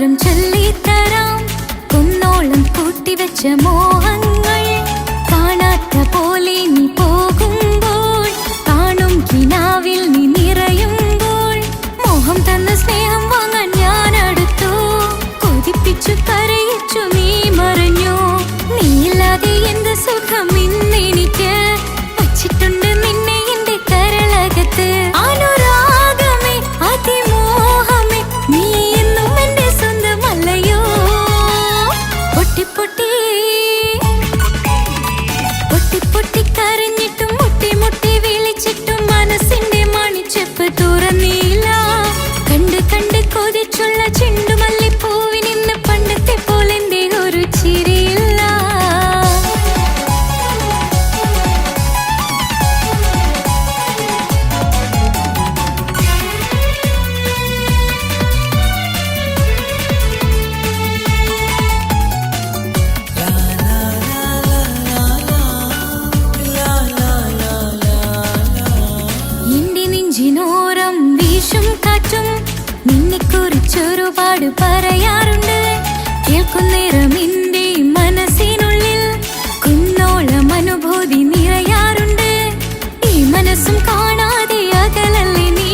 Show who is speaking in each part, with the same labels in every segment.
Speaker 1: കാതോരം ചൊല്ലിത്തരാം കുന്നോളം കൂട്ടിവെച്ച മോഹങ്ങൾ കാണാത്ത പോലെ നീ പോകുമ്പോൾ കാണും കിനാവിൽ നീ നിറയുമ്പോൾ മോഹം തന്ന സ്നേഹം വാങ്ങാൻ ഞാൻ അടുത്തു കൊതിപ്പിച്ചു കരയിച്ചു നീ മറഞ്ഞു നീയില്ലാതെ എന്ത് സുഖം ഇന്നെനിക്ക് വച്ചിട്ടുണ്ട് നിന്നെ എന്റെ കരളകത്ത് അനുരാഗമേ അതിമോഹമേ നീ എന്നും എന്റെ സ്വന്തമല്ലയോ പൊട്ടി പൊട്ടി പൊട്ടി പൊട്ടി കരഞ്ഞിട്ടും മുട്ടി മുട്ടി വിളിച്ചിട്ടും മനസ്സിന്റെ മണിച്ചെപ്പ് തുറന്നില്ല കണ്ട് കണ്ട് കൊതിച്ചുള്ള ചെണ്ടുമല്ലിപ്പൂവിനിന്ന് പണ്ടത്തെ പോലെന്റെ ഒരു ചിരിയില്ല എന്റെ നെഞ്ചിനോരം വീശും കാറ്റും നിന്നെക്കുറിച്ചൊരുപാട് പറയാറുണ്ട് കേൾക്കുന്നേരം എന്റെ മനസ്സിനുള്ളിൽ കുന്നോളം അനുഭൂതി നിറയാറുണ്ട് ഈ മനസ്സും കാണാതെ അകലല്ലേ നീ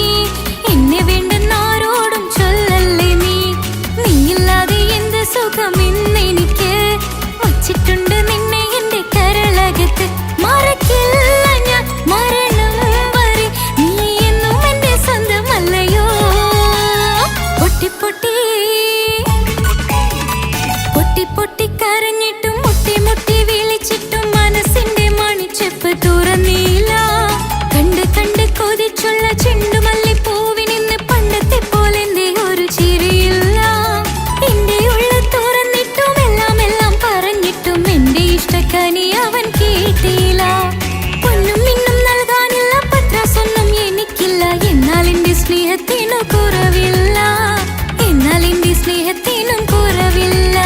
Speaker 1: എന്നെ വേണ്ടെന്നാരോടും ചൊല്ലല്ലേ നീ നീയില്ലാതെ എന്ത് സുഖം ഇന്നെനിക്ക് വച്ചിട്ടുണ്ട് നിന്നെ എന്റെ കരളകത്ത് മറക്കില്ല ഞാൻ മരണം വരെ നീ എന്നും എന്റെ സ്വന്തമല്ലയോ പൊട്ടി പൊട്ടി പൊട്ടി പൊട്ടി കരഞ്ഞിട്ടും മുട്ടി മുട്ടി വിളിച്ചിട്ടും മനസ്സിന്റെ മണിച്ചെപ്പ് തുറന്നില്ല കണ്ട് കണ്ട് കൊതിച്ചുള്ള ചെണ്ടുമല്ലിപ്പൂവിനിന്ന് പണ്ടത്തെ പോലെ എന്റെ ഒരു ചിരിയില്ല എന്റെ ഉള്ളിൽ തുറന്നിട്ടും എല്ലാം എല്ലാം പറഞ്ഞിട്ടും എന്റെ ഇഷ്ടക്കനി അവൻ കേട്ടില്ല പൊന്നും മിന്നും നൽകാനില്ല പത്രാസൊന്നും എനിക്കില്ല എന്നാൽ എന്റെ സ്നേഹത്തിനു കുറവില്ല എന്നാൽ എന്റെ സ്നേഹത്തിനും കുറവില്ല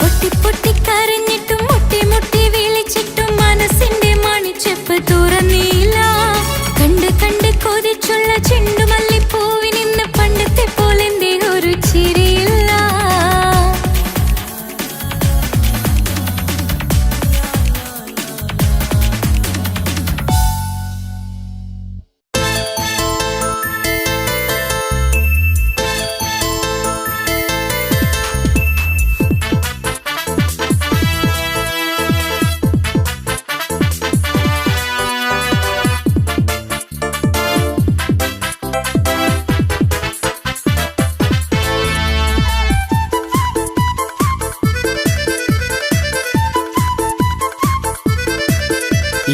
Speaker 1: പൊട്ടി പൊട്ടി കരഞ്ഞിട്ടും മുട്ടി മുട്ടി വിളിച്ചിട്ടും മനസ്സിന്റെ മണിച്ചെപ്പ് തുറന്നില്ല കണ്ട് കണ്ട് കൊതിച്ചുള്ള ചെണ്ടുമല്ലിപ്പൂവിനിന്ന് പണ്ടത്തെ പോലെ എന്റെ ഒരു ചിരിയില്ല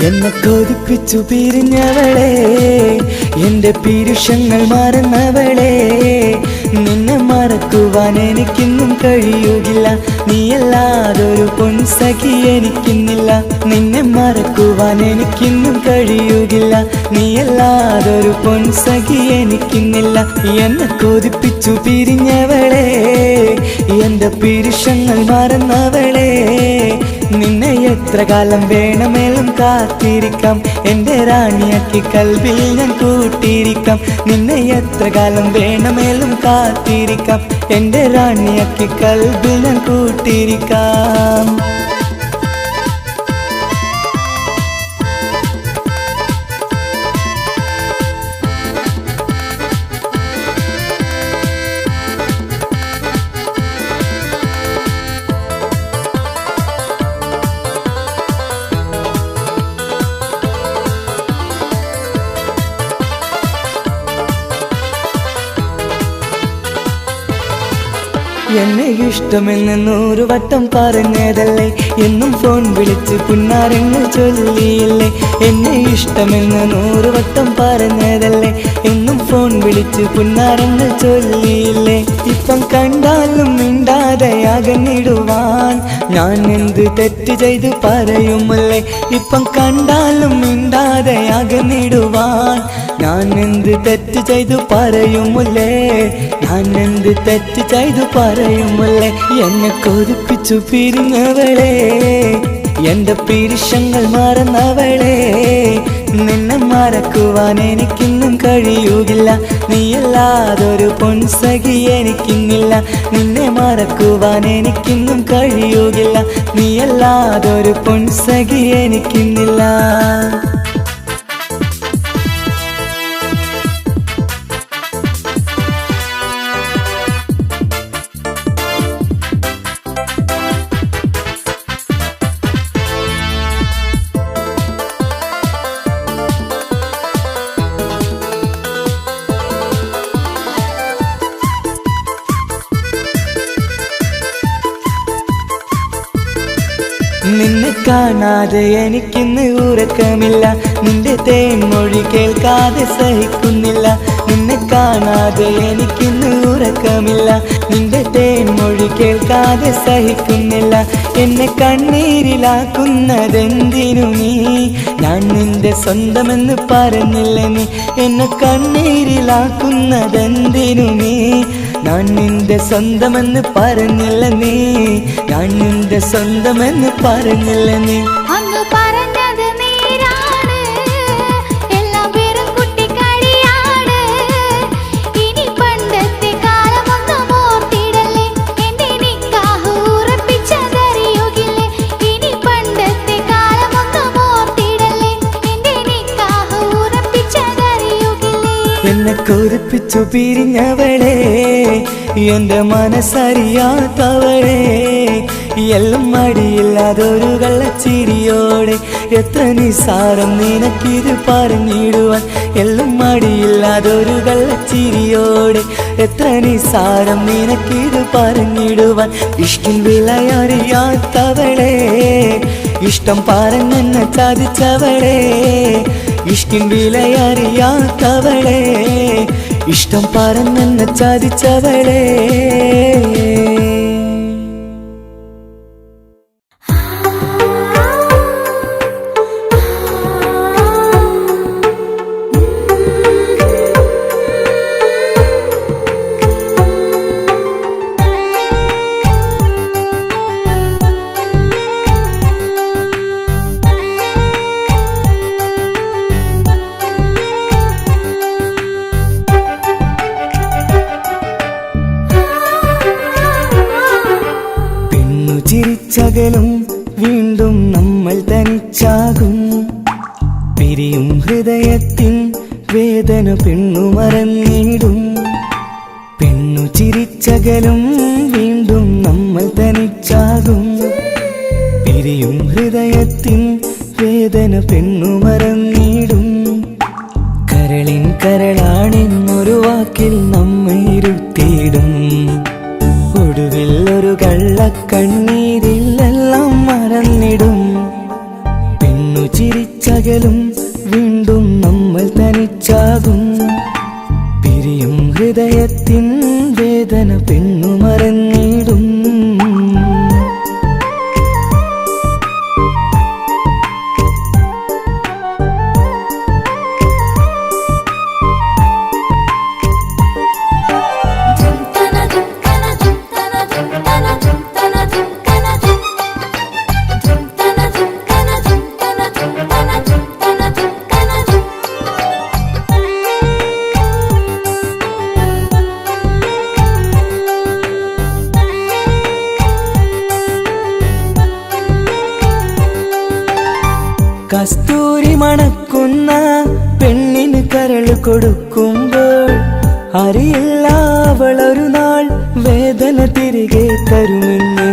Speaker 2: എന്നെ കൊതിപ്പിച്ചു പിരിഞ്ഞവളെ എന്റെ പീരുഷങ്ങൾ മറന്നവളെ നിന്നെ മറക്കുവാൻ എനിക്കിന്നും കഴിയുകില്ല നീയല്ലാതൊരു പൊൻസഖി എനിക്കിന്നില്ല നിന്നെ മറക്കുവാൻ എനിക്കിന്നും കഴിയുകില്ല നീയല്ലാതൊരു പൊൻസഖി എനിക്കിന്നില്ല എന്നെ കൊതിപ്പിച്ചു പിരിഞ്ഞവളെ എന്റെ പീരുഷങ്ങൾ മറന്നവളെ നിന്നെ എത്ര കാലം വേണമെങ്കിലും കാത്തിരിക്കാം എന്റെ റാണിയാക്കി കൽവിൽ ഞാൻ കൂട്ടിയിരിക്കാം നിന്നെ എത്ര കാലം വേണമെങ്കിലും കാത്തിരിക്കാം എന്റെ റാണിയാക്കി കൽവിൽ ഞാൻ കൂട്ടിയിരിക്കാം എന്നെ ഇഷ്ടമെന്ന് 100 വട്ടം പറഞ്ഞതല്ലേ എന്നും ഫോൺ വിളിച്ച് പുന്നാരങ്ങൾ ചൊല്ലിയില്ലേ എന്നെ ഇഷ്ടമെന്ന് 100 വട്ടം പറഞ്ഞതല്ലേ എന്നും ഫോൺ വിളിച്ച് പുന്നാരങ്ങൾ ചൊല്ലിയില്ലേ ഇപ്പം കണ്ടാലും മിണ്ടാതെ അകന്നിടുവാൻ ഞാൻ എന്ത് തെറ്റ് ചെയ്ത് പറയുമല്ലേ ഇപ്പം കണ്ടാലും മിണ്ടാതെ അകന്നിടുവാൻ ഞാൻ എന്ത് തെറ്റ് ചെയ്തു പറയുമല്ലേ ഞാൻ എന്ത് തെറ്റ് ചെയ്തു പറയുമല്ലേ എന്നെ കൊതിപ്പിച്ചു പിരിഞ്ഞവളെ എന്റെ പീരുഷങ്ങൾ മറന്നവളെ നിന്നെ മറക്കുവാൻ എനിക്കിന്നും കഴിയുകില്ല, നീയല്ലാതൊരു പൊൻസഖി എനിക്കിന്നില്ല. നിന്നെ മറക്കുവാൻ എനിക്കിന്നും കഴിയുകില്ല, നീയല്ലാതൊരു പൊൻസഖി എനിക്കിന്നില്ല. നിന്നെ കാണാതെ എനിക്കിന്ന് ഉറക്കമില്ല, നിന്റെ തേൻമൊഴി കേൾക്കാതെ സഹിക്കുന്നില്ല. നിന്നെ കാണാതെ എനിക്കിന്ന് ഉറക്കമില്ല, നിന്റെ തേൻമൊഴി കേൾക്കാതെ സഹിക്കുന്നില്ല. എന്നെ കണ്ണീരിലാക്കുന്നതെന്തിനു നീ, ഞാൻ നിന്റെ സ്വന്തമെന്ന് പറഞ്ഞില്ല നീ. എന്നെ കണ്ണീരിലാക്കുന്നതെന്തിനു നീ, ഞാൻ നിന്റെ സ്വന്തമെന്ന് പറഞ്ഞില്ല നീ. ഞാൻ നിന്റെ സ്വന്തമെന്ന് പറഞ്ഞില്ല നീ.
Speaker 1: അങ്ങ് പറഞ്ഞത് നേരാണ്, എല്ലാം വെറും കുട്ടിക്കളിയാണ്. ഇനി പണ്ടത്തെ കാലമൊന്നും ഓർത്തിടല്ലേ, എന്റെ നിക്കാഹ് ഉറപ്പിച്ചതറിയുകില്ലേ. ഇനി പണ്ടത്തെ കാലമൊന്നും ഓർത്തിടല്ലേ, എന്റെ നിക്കാഹ് ഉറപ്പിച്ചതറിയുകില്ലേ.
Speaker 2: എന്നെ കൊതിപ്പിച്ചു പിരിഞ്ഞവളെ, എന്റെ മനസ്സറിയാത്തവളെ, എല്ലാം മടിയില്ലാതൊരു കള്ളച്ചിരിയോടെ. എത്ര നിസാരം നിനക്കിത് പറഞ്ഞിടുവാൻ, എല്ലാം മടിയില്ലാതൊരു കള്ളച്ചിരിയോടെ. എത്ര നിസാരം നിനക്കിത് പറഞ്ഞിടുവാൻ. ഇഷ്കിൻ വിലയറിയാത്തവളെ, ഇഷ്ടം പറഞ്ഞെന്നെ ചതിച്ചവളെ. ഇഷ്കിൻ വിലയറിയാത്തവളെ, ഇഷ്ടം പറഞ്ഞെന്നെ ചതിച്ചവളെ. ചിരിച്ചകലും വീണ്ടും നമ്മൾ തനിച്ചാകും, പിരിയും ഹൃദയത്തിൻ വേദന പെണ്ണു മറന്നിടും. പെണ്ണു ചിരിച്ചകലും വീണ്ടും നമ്മൾ തനിച്ചാകും, പിരിയും ഹൃദയത്തിൻ വേദന പെണ്ണു മറന്നിടും. കരളിൻ കരളാണെന്നൊരു വാക്കിൽ നമ്മെ ഇരുത്തിയിടും, ഒടുവിൽ ഒരു കള്ളക്കണ്ണീരിലെല്ലാം മറന്നിടും. പെണ്ണു ചിരിച്ചകലും വീണ്ടും നമ്മൾ തനിച്ചാകും, പിരിയും ഹൃദയത്തിൻ വേദന പെണ്ണു മറന്നിടും. കസ്തൂരി മണക്കുന്ന പെണ്ണിന് കരൾ കൊടുക്കുമ്പോൾ അറിയില്ല അവളൊരു നാൾ വേദന തിരികെ തരുമെന്ന്.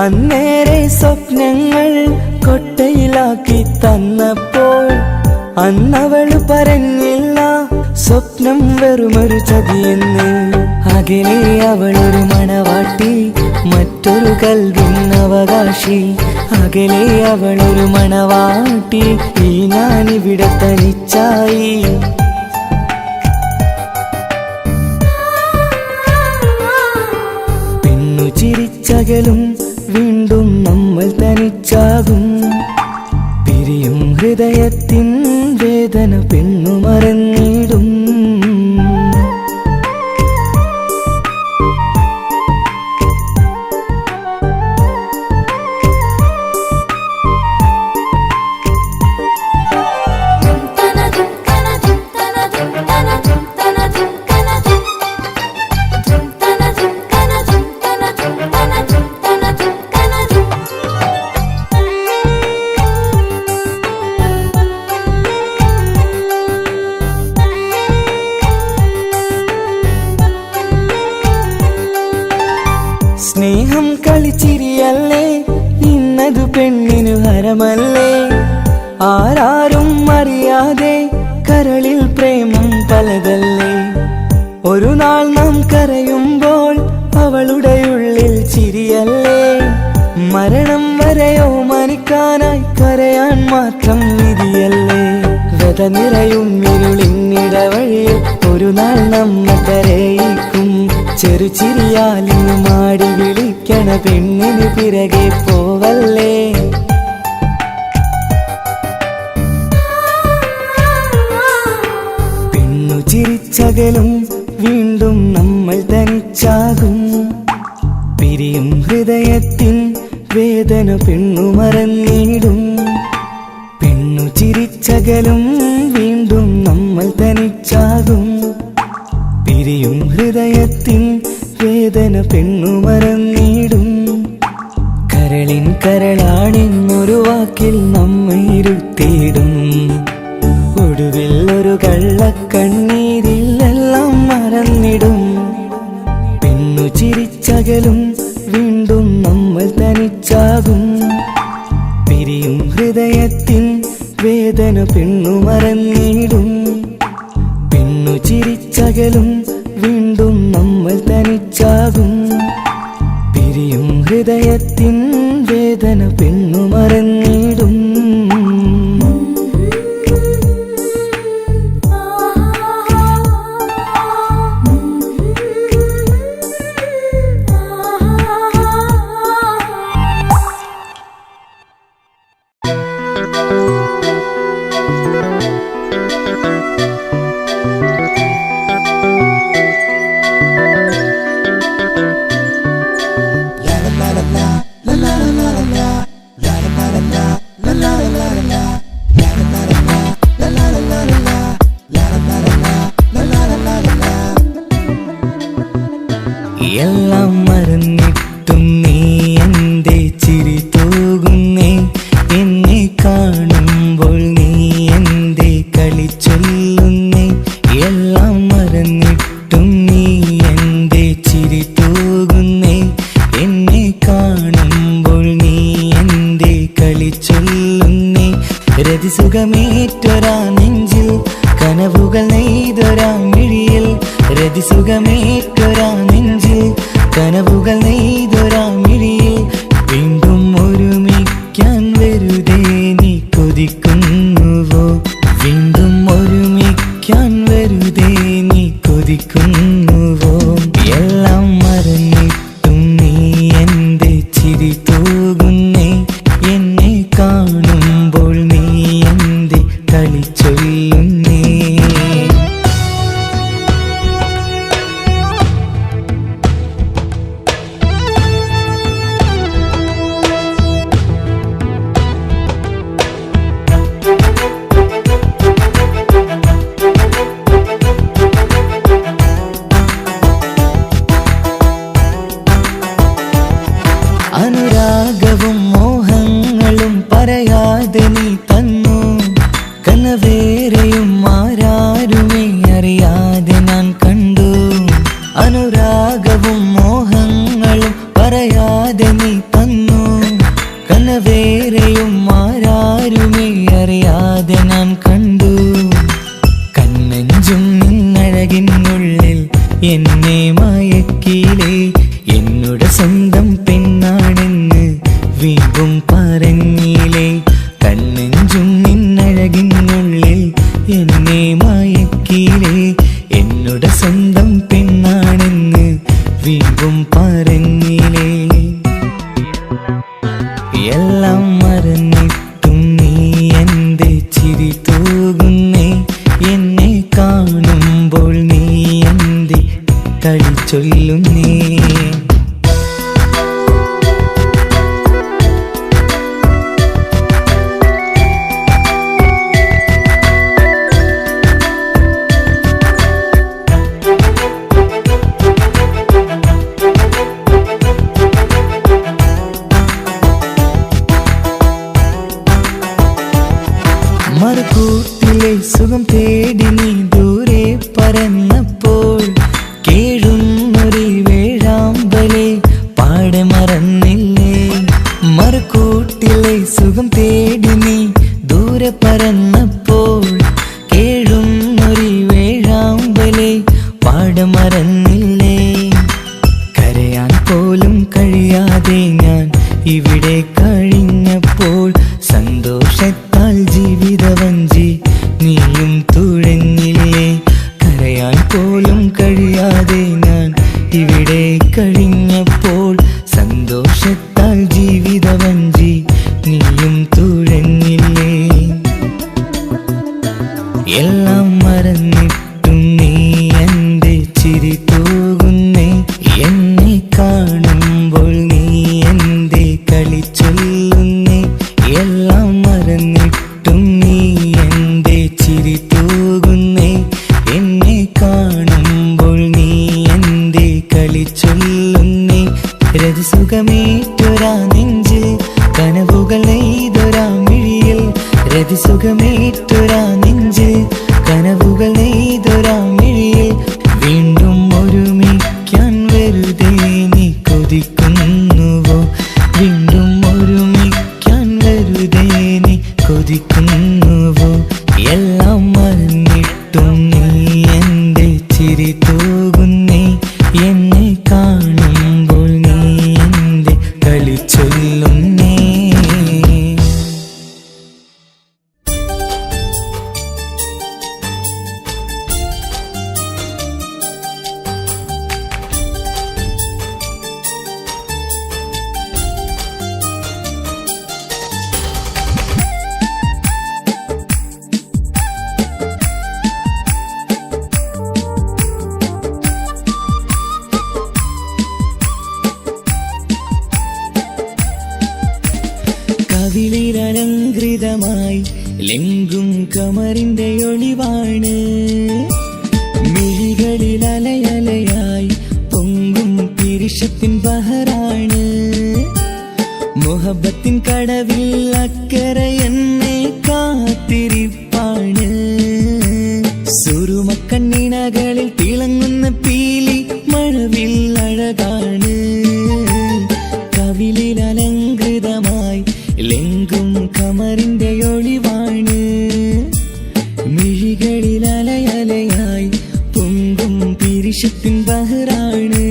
Speaker 2: അന്നേരെ സ്വപ്നങ്ങൾ കൊട്ടയിലാക്കി തന്നപ്പോൾ അന്നവള് പറഞ്ഞില്ല സ്വപ്നം വെറുമൊരു ചതിയെന്ന്. അകലെ അവളൊരു മണവാട്ടി, മറ്റൊരു കൽവിൻ അവകാശി. അകലെ അവളൊരു മണവാട്ടി, ഈ ഞാനിവിടെ തനിച്ചായി. പെണ്ണു ചിരിച്ചകലും വീണ്ടും നമ്മൾ തനിച്ചാകും, പിരിയും ഹൃദയത്തിൻ വേദന പെണ്ണു മറന്നിടും. നിറമല്ലേ ആരാരും അറിയാതെ കരളിൽ പ്രേമം പലതല്ലേ ഒരു നാൾ നാം കരയുമ്പോൾ അവളുടെ ഉള്ളിൽ ചിരിയല്ലേ മരണം വരെയോ മരിക്കാനായി കരയാൻ മാത്രം വിധിയല്ലേ വ്യത നിറയും ഇരുളിന്നിടവഴിയിൽ ഒരു നാൾ നമ്മ കരയിക്കും ചെറുചിരിയാലിന് മാടി വിളിക്കണ പെണ്ണിന് പിറകെ പോവല്ലേ പെണ്ണു ചിരിച്ചകലും വീണ്ടും നമ്മൾ തനിച്ചാകും പിരിയും ഹൃദയത്തിൻ വേദന പെണ്ണു മറന്നിടും പെണ്ണു ചിരിച്ചകലും വീണ്ടും നമ്മൾ തനിച്ചാകും പിരിയും ഹൃദയത്തിൻ വേദന പെണ്ണു മറന്നിടും കരളിൻ കരളാണെന്നൊരു വാക്കിൽ നമ്മെ ഇരുത്തിയിടും ഒടുവിൽ ഒരു കള്ളക്കണ്ണീരിൽ എല്ലാം മറന്നിടും പെണ്ണു ചിരിച്ചകലും വീണ്ടും നമ്മൾ തനിച്ചാകും പിരിയും ഹൃദയത്തിൻ വേദന പെണ്ണു മറന്നിടും പെണ്ണു ചിരിച്ചകലും വീണ്ടും നമ്മൾ തനിച്ചാകും പിരിയും ഹൃദയത്തിൻ വേദന പെണ്ണു മറന്നിടും എല്ലാം മറന്നിട്ടും നീ എന്റെ ചിരി തൂകുന്നേ എന്നെ കാണുമ്പോൾ നീ എന്റെ കളി ചൊല്ലുന്നേ എല്ലാം മറന്നിട്ടും നീ എന്റെ ചിരി തൂകുന്നേ എന്നെ കാണുമ്പോൾ നീ എന്റെ കളി ചൊല്ലുന്നേ രതിസുഖമേറ്റൊരാ നെഞ്ചിൽ കനവുകൾ നെയ്തൊരാ മിഴിയിൽ രതിസുഖമേറ്റൊരാ നെഞ്ചിൽ കനവുകൾ നെയ്തൊരാ മിഴിയിൽ വീണ്ടും ഒരുമിക്കാൻ വെറുതെ നീ കൊതിക്കുന്നുവോ വീണ്ടും ഒരുമിക്കാൻ വെറുതെ നീ കൊതിക്കുന്നുവോ എല്ലാം മറന്നിട്ടും നീ എന്റെ ചിരി തൂകുന്നേ എന്നെ കാണുമ്പോൾ നീ എന്റെ കളി ചൊല്ലുന്നേ അനുരാഗവും മോഹങ്ങളും പറയാതെ നീ തന്നു കനവേരെയും ആരാരുമേ അറിയാതെ ഞാൻ കണ്ടു അനുരാഗവും മോഹങ്ങളും പറയാതെ നീ തന്നു കനവേരെയും ആരാരുമേ അറിയാതെ ഞാൻ കണ്ടു കണ്ണെഞ്ചും നിന്നഴകിനുള്ളിൽ എന്നെ മയക്കിയിലേ എന്നോട് സ്വന്തം പെണ്ണാണെന്ന് വീണ്ടും പറഞ്ഞില്ലേ കണ്ണെഞ്ചും നിന്നഴകിനുള്ളിൽ എന്നെ മയക്കിയില്ലേ എന്നോട് സ്വന്തം പെണ്ണാണെന്ന് വീണ്ടും പറഞ്ഞില്ലേ എല്ലാം മറന്നിട്ടും നീ എന്റെ ചിരി തൂകുന്നേ എന്നെ കാണുമ്പോൾ നീ എന്റെ കളി ചൊല്ലുന്നേ മറുകൂട്ടിലെ സുഖം തേടി നീ ദൂരെ പറന്നപ്പോൾ കേഴുന്നൊരു വേഴാമ്പലെ പാടെ മറന്നില്ലേ മറുകൂട്ടിലെ സുഖം തേടി എല്ലാം മറന്നിട്ടും നീ എൻ്റെ ചിരി തൂകുന്നേ, എന്നെ കാണുമ്പോൾ നീ എൻ്റെ കളി ചൊല്ലുന്നേ. എല്ലാം മറന്നിട്ടും നീ എൻ്റെ ചിരി തൂകുന്നേ, എന്നെ കാണുമ്പോൾ നീ എൻ്റെ കളി ചൊല്ലുന്നേ. രതിസുഖമേറ്റൊരാ നെഞ്ചിൽ കനവുകൾ നെയ്തൊരാ മിഴിയിൽ, രതിസുഖമേറ്റൊരാ നെഞ്ചിൽ കനവുകൾ നെയ്തൊരാ മിഴിയിൽ. വീണ്ടും ഒരുമിക്കാൻ വെറുതെ നീ കൊതിക്കുന്നുവോ, വീണ്ടും ഒരുമിക്കാൻ വെറുതെ നീ കൊതിക്കുന്നുവോ. എല്ലാം മറന്നിട്ടും നീ എൻ്റെ ചിരി തൂകുന്നേ, എന്നെ കാണുമ്പോൾ നീ എൻ്റെ കളി ചൊല്ലുന്നേ. കവിളിലലങ്കൃതമായി ലെങ്കും കമറിന്റെ ഒളിവാണ്, മിഴികളിൽ അലയലയായി പൊങ്കും പിരിശത്തിൻ ബഹറാണ്. മുഹബത്തിൻ കടവിൽ അക്കരെ എന്നെ കാത്തിരിപ്പാണ്. സുറുമക്കണ്ണിണകളിൽ തിളങ്ങുന്ന പീലി മഴവിൽ അഴകാണ്. കവിളിൽ അലങ്കൃതമായി ലെങ്കും കമറിന്റെ ഒളിവാണ്, മിഴികളിൽ അലയലയായി പൊങ്കും പിരിശത്തിൻ ബഹറാണ്.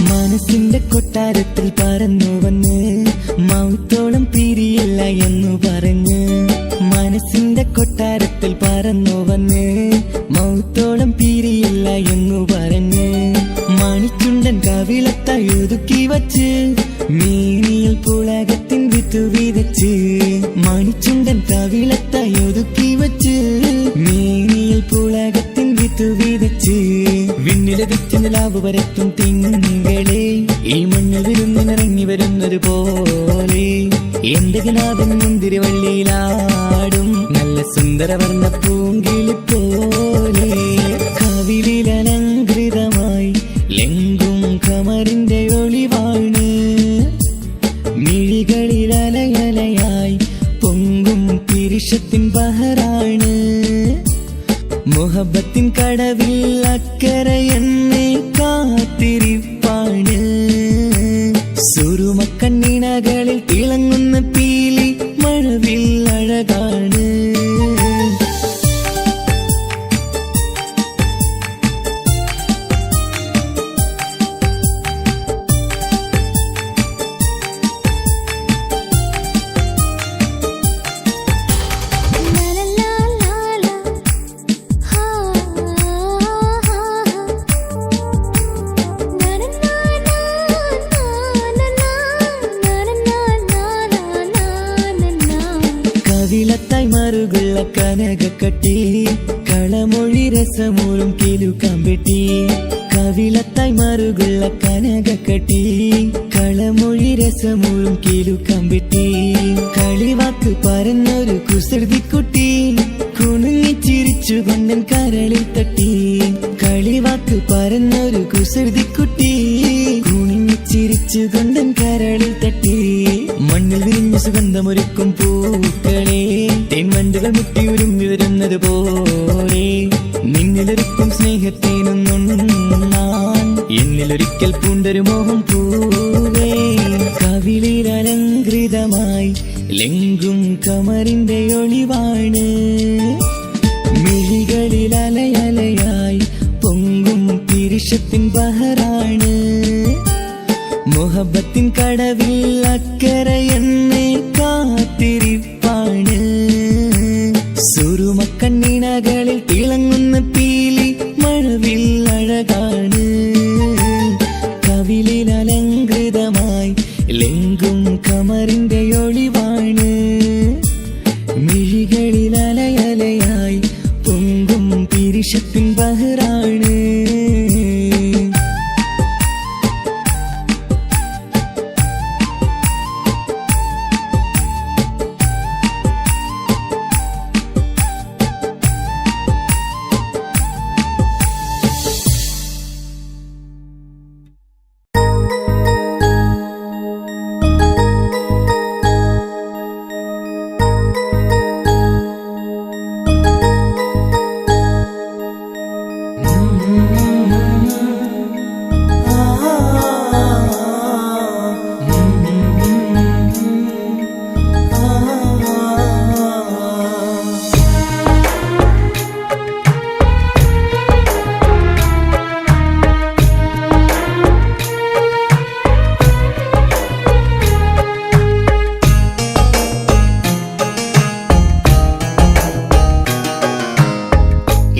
Speaker 2: മനസ്സിന്റെ കൊട്ടാരത്തിൽ പറന്നു വന്ന് മൗത്തോളം പിരിയില്ല എന്നു പറഞ്ഞ്, മനസ്സിന്റെ കൊട്ടാരത്തിൽ പറന്നു വന്ന് മൗത്തോളം പിരിയില്ല എന്നു പറഞ്ഞ്. മണിച്ചുണ്ടൻ കവിളത്തായി ഒതുക്കി വച്ച് മീനിയിൽ പുളകത്തിൻ വിത്തു വിതച്ച്, മണിച്ചുണ്ടൻ കവിളത്തായി ഒതുക്കി വച്ച് മീനിയിൽ പുളകത്തിൻ വിത്തു വിതച്ച്. വിണ്ണിലതിച്ച് നിലാവ് വരത്തും തിങ്കളെ ഈ മണ്ണിൽ വിരുന്നിനിറങ്ങി വരുന്നത് പോലെ, എന്റെ കിനാവിൻ മുന്തിരിവള്ളിയിലാടും നല്ല സുന്ദരവർണ്ണ പൂങ്കിളി പോലെ. കവിളിലലങ്കൃതമായി ലെങ്കും കമറിന്റെ ഒളിവാണ്, മിഴികളിൽ അലയലയായി പൊങ്കും പിരിശത്തിൻ ബഹറാണ്. മുഹബത്തിൻ കടവിൽ അക്കരെ എന്നെ കാത്തിരിപ്പാണ്. സുറുമക്കണ്ണിണകളിൽ തിളങ്ങുന്ന പീലി മഴവിൽ അഴകാണ്. കവിളത്തായി മറുകുള്ള കനകക്കട്ടി കളമൊഴി രസമൂറും കിലുക്കാമ്പെട്ടി, കവിളത്തായി മറുകുള്ള കനകക്കട്ടി കളമൊഴി രസമൂറും കിലുക്കാമ്പെട്ടി. കളിവാക്ക് പറഞ്ഞൊരു കുസൃതിക്കുട്ടി കുണുങ്ങിച്ചിരിച്ചു കൊണ്ടൻ കരളിൽ തട്ടി, കളിവാക്ക് പറഞ്ഞൊരു കുസൃതിക്കുട്ടി കുണുങ്ങിച്ചിരിച്ചു കൊണ്ടൻ കരളിൽ തട്ടി. മണ്ണിൽ വിരിഞ്ഞ സുഗന്ധമൊരുക്കും പൂക്കളെ തേൻവണ്ടുകൾ മുട്ടിയുരുമ്പി വരുന്നത് പോലെ, നിന്നിലൊരുക്കും സ്നേഹത്തേനൊന്നുണ്ണാൻ എന്നിലൊരിക്കൽ പൂണ്ടൊരു മോഹം പൂവേ. കവിളിലലങ്കൃതമായി ലെങ്കും കമറിന്റെ ഒളിവാണ്, മിഴികളിൽ അലയലയായി പിരിശത്തിൻ ബഹറാണ് മുഹബത്തിൻ കടവിൽ അക്കരെ എന്നെ കാത്തിരിപ്പാണ് സുറുമക്കണ്ണിണകളിൽ തിളങ്ങുന്ന പീലി മഴവിൽ അഴകാണ് കവിളിൽ അലങ്കൃതമായി ലെങ്കും കമറിന്റെ ഒളിവാണ് മിഴികളിൽ അലയലയായി പൊങ്കും പിരിശത്തിൻ ബഹറാണ്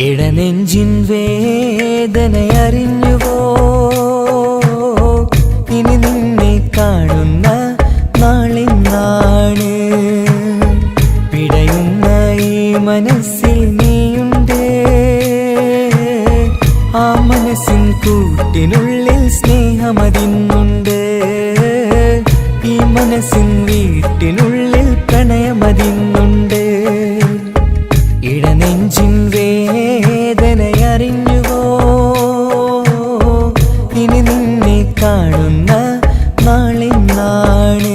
Speaker 2: ഇടനെഞ്ചിൻ വേദനയറിഞ്ഞുവോ ഇനി നിന്നെ കാണുന്ന നാളിന്നാണ് പിടയുന്ന ഈ മനസ്സിൽ നീയുണ്ട് ആ മനസ്സിൻ കൂട്ടിനുള്ളിൽ സ്നേഹമതിന്നുണ്ട് ഈ മനസ്സിൻ വീട്ടിനുള്ളിൽ പ്രണയമതിന്നുണ്ട് ഇടനെഞ്ചിൻ വേദനയറിഞ്ഞുവോ ഇനി നിന്നെ കാണുന്ന നാളിന്നാണ്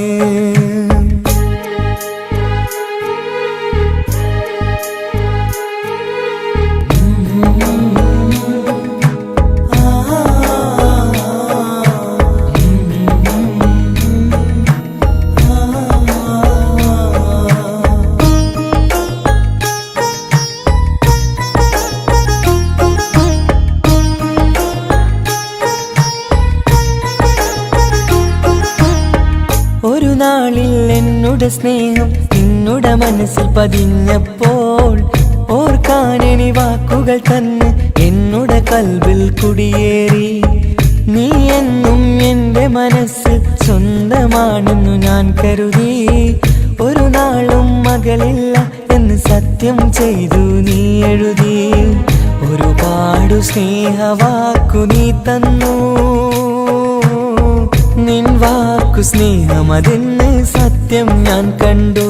Speaker 2: ഒരു നാളിൽ എന്നോട് സ്നേഹം നിന്നുടെ മനസ്സിൽ പതിഞ്ഞപ്പോൾ ഓർക്കാനെനി വാക്കുകൾ തന്ന് എന്നോട് കൽവിൽ കുടിയേറി നീ എന്നും എൻ്റെ മനസ്സിൽ സ്വന്തമാണെന്നു ഞാൻ കരുതി ഒരു നാളും മകളില്ല എന്ന് സത്യം ചെയ്തു നീ എഴുതി ഒരുപാട് സ്നേഹവാക്കു നീ തന്നു നിൻ വാക്കു സ്നേഹമതെന്ന് സത്യം ഞാൻ കണ്ടു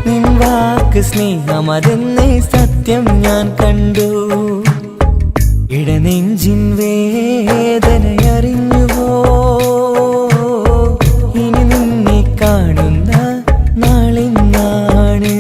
Speaker 2: നിൻ വാക്ക് സ്നേഹമതെന്ന് സത്യം ഞാൻ കണ്ടു ഇടനെഞ്ചിൻ വേദനയറിഞ്ഞുവോ ഇനി നിന്നെ കാണുന്ന നാളിന്നാണ്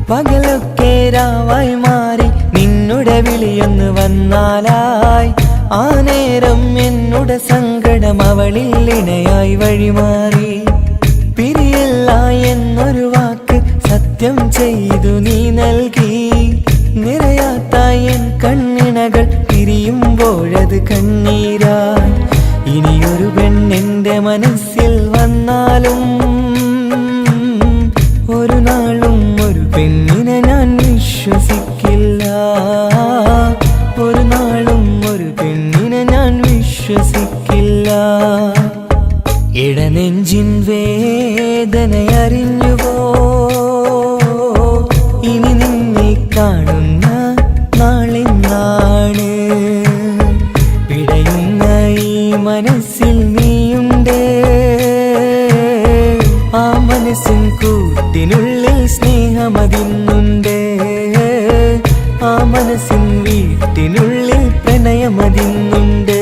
Speaker 2: പകലൊക്കെ രാവായി മാറി നിന്നുടെ വിളിയൊന്ന് വന്നാലായി ആ നേരം എന്നുടെ സങ്കടം അവളിൽ ഇണയായി വഴിമാറി പിരിയല്ല എന്നൊരു വാക്ക് സത്യം ചെയ്തു നീ നൽകി നിറയാത്ത എൻ കണ്ണിണകൾ പിരിയുമ്പോഴത് കണ്ണീരായി ഇനിയൊരു പെണ്ണെന്റെ മനസ്സിൽ വന്നാലും ഒരു നാളും ഒരു പെണ്ണിനെ ഞാൻ വിശ്വസിക്കില്ല ഒരു നാളും ഒരു പെണ്ണിനെ ഞാൻ വിശ്വസിക്കില്ല ഇടനെഞ്ചിൻ വേദനയറിഞ്ഞുവോ ഇനി നിന്നെ കാണുന്ന നാളിന്നാണ് പിടയുന്ന ഈ മനസ്സിൽ നീയുണ്ട് ആ മനസ്സിൻ കൂട്ടിനുള്ളിൽ സ്നേഹമതിന്നുണ്ട് ആ മനസ്സിൻ വീട്ടിനുള്ളിൽ പ്രണയമതിന്നുണ്ട്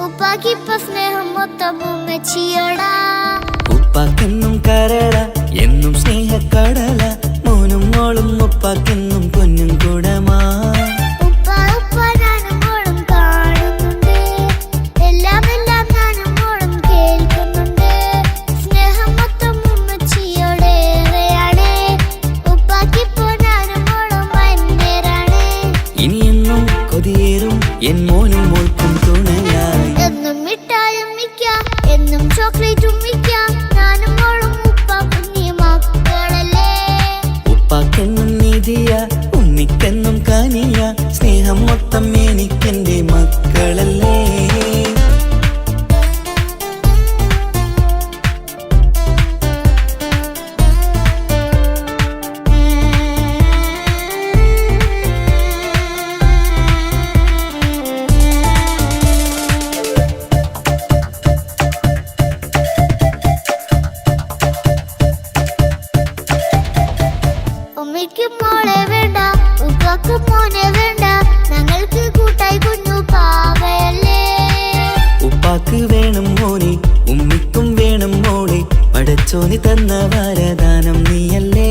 Speaker 1: ഉപ്പാക്കിപ്പ സ്നേഹം മൊത്തം ഉമ്മച്ചിയോടാ.
Speaker 2: ഉപ്പാക്കെന്നും കരള എന്നും സ്നേഹക്കടല, മോനും മോളും ഉപ്പാക്കെന്നും പൊന്നും കുടമാ.
Speaker 1: ഉപ്പ ഉപ്പ ഞാനും മോളും കാണുന്നുണ്ട്, എല്ലാം എല്ലാം ഞാനും മോളും കേൾക്കുന്നുണ്ട്. സ്നേഹം മൊത്തം ഉമ്മച്ചിയോടേറെയാണ്, ഉപ്പാക്കിപ്പോ ഞാനും മോളും അന്യരാണ്.
Speaker 2: ഇനിയെന്നും കൊതിയേറും എൻ മോനും മോൾക്കും തുണയായി.
Speaker 1: എന്നും മിഠായും മിക്കാം, എന്നും ചോക്ലേറ്റും മിക്കാം, ഞാനും മോളും ഉപ്പ കുഞ്ഞി മക്കളല്ലേ.
Speaker 2: ഉപ്പാക്കെന്നും നിധിയ ഉമ്മിക്കെന്നും കാനിയ, സ്നേഹം മൊത്തം എനിക്കെന്റെ മക്കളല്ലേ.
Speaker 1: ഉമ്മയ്ക്ക് മോളെ വേണ്ട, ഉപ്പാക്ക് മോനെ വേണ്ട, ഞങ്ങൾക്ക് കൂട്ടായി കുഞ്ഞു പാവയല്ലേ.
Speaker 2: ഉപ്പാക്ക് വേണം മോനെ, ഉമ്മിക്കും വേണം മോളെ, പടച്ചോനി തന്ന വരദാനം നീയല്ലേ.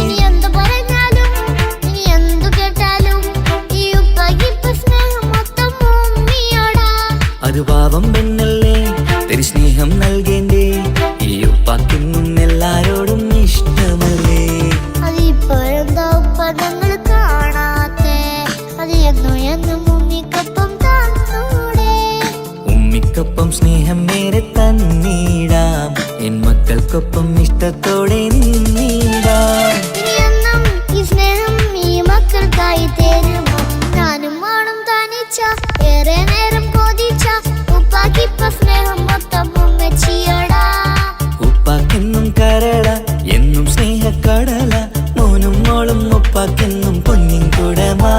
Speaker 1: ഇനി എന്തു പറഞ്ഞാലും ഇനി എന്തു കേട്ടാലും ഈ ഉപ്പാക്കിപ്പ സ്നേഹം മൊത്തം ഉമ്മിയോടാ.
Speaker 2: അത് പാവം പെണ്ണല്ലേ, തിരു സ്നേഹം നൽകേണ്ടേ, ഈ ഉപ്പാക്കെന്നും എല്ലാരോടും ഇഷ്ടമല്ലേ.
Speaker 1: അതിപ്പോഴെന്താ ഉപ്പ ഞങ്ങൾ കാണാത്തെ, അത് എന്നും എന്നും ഉമ്മിക്കൊപ്പം തന്നൂടെ.
Speaker 2: ഉമ്മിക്കൊപ്പം സ്നേഹം നേരെ തന്നീടാം, എൻ മക്കൾക്കൊപ്പം ഇഷ്ടത്തോടെ നിന്നീടാം.
Speaker 1: ഇനി എന്നും ഈ സ്നേഹം ഈ മക്കൾക്കായി തരുമോ, ഞാനും മോളും തനിച്ച ഏറെ നേരം കൊതിച്ച ഉപ്പാക്കിപ്പ സ്നേഹം മൊത്തം ഉമ്മച്ചിയോടാ.
Speaker 2: ഉപ്പാക്കെന്നും കരള എന്നും സ്നേഹക്കടല, മോനും മോളും ഉപ്പാക്കെന്നും പൊന്നിൻ കുടമാ.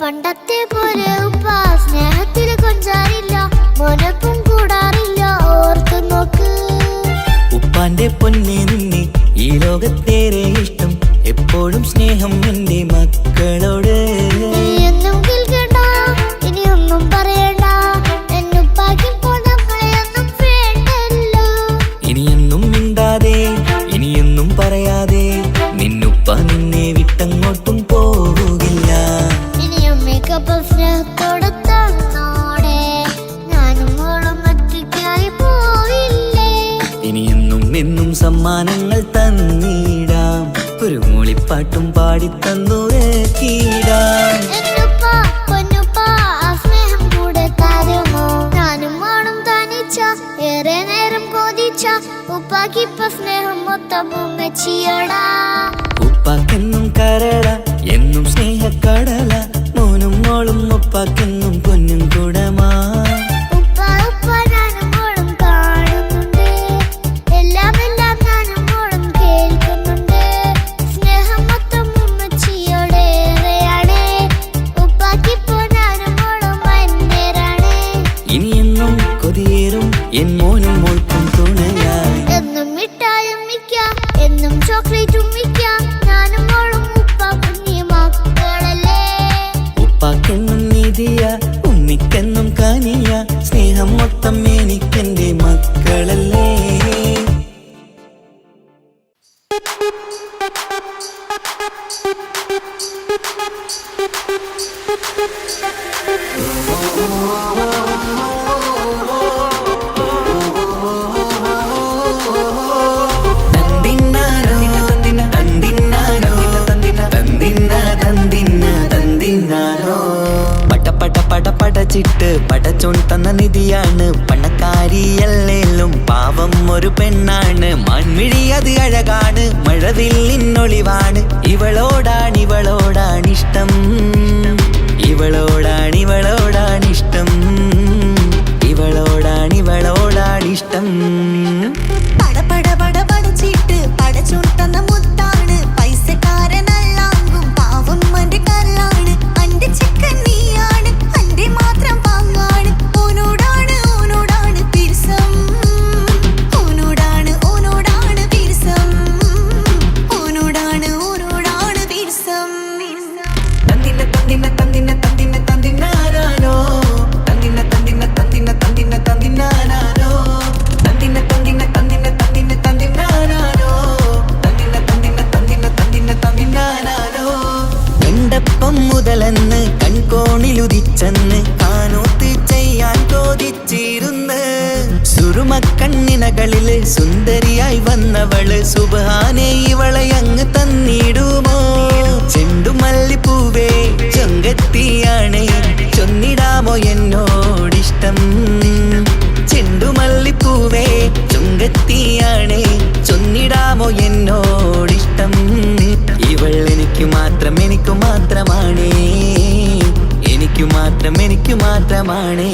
Speaker 1: പണ്ടത്തെ പോലെ ഉപ്പ സ്നേഹത്തിൽ കൊഞ്ചാറില്ല, മോനൊപ്പം കൂടാറില്ല, ഓർത്തു നോക്ക്.
Speaker 2: ഉപ്പാന്റെ പൊന്നെ നിന്നെ ഈ ലോകത്തേറെ ഇഷ്ടം, എപ്പോഴും സ്നേഹം എന്റെ മക്കളോട്.
Speaker 1: ഇനിയൊന്നും കേൾക്കണ്ട, ഇനിയൊന്നും പറയണ്ട, എന്നുപ്പാക്കിപ്പോ നമ്മളെയൊന്നും വേണ്ടല്ലോ.
Speaker 2: ഇനിയൊന്നും മിണ്ടാതെ ഇനിയൊന്നും പറയാതെ, നിന്നുപ്പ നിന്നെ വിട്ടങ്ങോട്ടും പോവുകില്ല.
Speaker 1: ഇനിയും മേക്കപ്പ് സ്നേഹത്തോടെ തന്നോടെ, ഞാനും മോളും ഒറ്റയ്ക്കായി പോയില്ലേ.
Speaker 2: ഇനിയെന്നും എന്നും സമ്മാനങ്ങൾ തന്നീടാം, ഒരു മൂളിപ്പാട്ടും പാടിത്തന്നുറക്കീടാം.
Speaker 1: എന്നുപ്പ പൊന്നുപ്പ ആ സ്നേഹം കൂടെ തരുമോ, ഞാനും മോളും തനിച്ച ഏറെ നേരം കൊതിച്ച ഉപ്പാക്കിപ്പ സ്നേഹം മൊത്തം ഉമ്മച്ചിയോടാ.
Speaker 2: ഉപ്പാക്കെന്നും കരള എന്നും സ്നേഹക്കടല, മോനും മോളും ഉപ്പാക്കെന്നും പൊന്നും കുടമാ.
Speaker 1: ഉപ്പ ഉപ്പ ഞാനും മോളും കാണുന്നുണ്ട്, എല്ലാം എല്ലാം ഞാനും മോളും കേൾക്കുന്നുണ്ട്. സ്നേഹം മൊത്തം ഉമ്മച്ചിയോടേറെയാണ്, ഉപ്പാക്കിപ്പോ ഞാനും മോളും അന്യരാണ്.
Speaker 2: ഇനിയെന്നും കൊതിയേറും എൻ മോനും മോൾക്കും തുണയായി.
Speaker 1: എന്നും മിഠായും മിക്കാം, എന്നും ചോക്ലേറ്റും മിക്കാം, ഞാനും മോളും ഉപ്പ കുഞ്ഞി മക്കളല്ലേ.
Speaker 2: ഉപ്പാക്കെന്നും നിധിയ ഉമ്മിക്കെന്നും കാനിയ, സ്നേഹം മൊത്തം എനിക്കെന്റെ മക്കളല്ലേ. പടച്ചിട്ട് പടച്ചോൻ തന്ന നിധിയാണ്, പണക്കാരിയല്ലേലും പാവം ഒരു പെണ്ണാണ്. മൺമിഴി അത് അഴകാണ്, മഴവില്ലിന്നൊളിവാണ്, ഇവളോടാണിഷ്ടം, ഇവളോടാണിഷ്ടം, ഇവളോടാണിഷ്ടം.
Speaker 3: പട പട പട പടച്ചിട്ട് പടച്ചോൻ തന്ന മുത്താണ്, പൈസ
Speaker 2: കണ്ണിനകളില് സുന്ദരിയായി വന്നവള് സുബ്ഹാനേ ഇവളെ അങ്ങ് തന്നിടുമോ ചെണ്ടുമല്ലിപ്പൂവേ ചൊങ്കത്തിയാണ് ചൊന്നിടാമോ എന്നോടിഷ്ടം ചെണ്ടുമല്ലിപ്പൂവേ ചൊങ്കത്തിയാണ് ചൊന്നിടാമോ എന്നോടിഷ്ടം ഇവൾ എനിക്ക് മാത്രം എനിക്ക് മാത്രമാണ് എനിക്ക് മാത്രം എനിക്ക് മാത്രമാണ്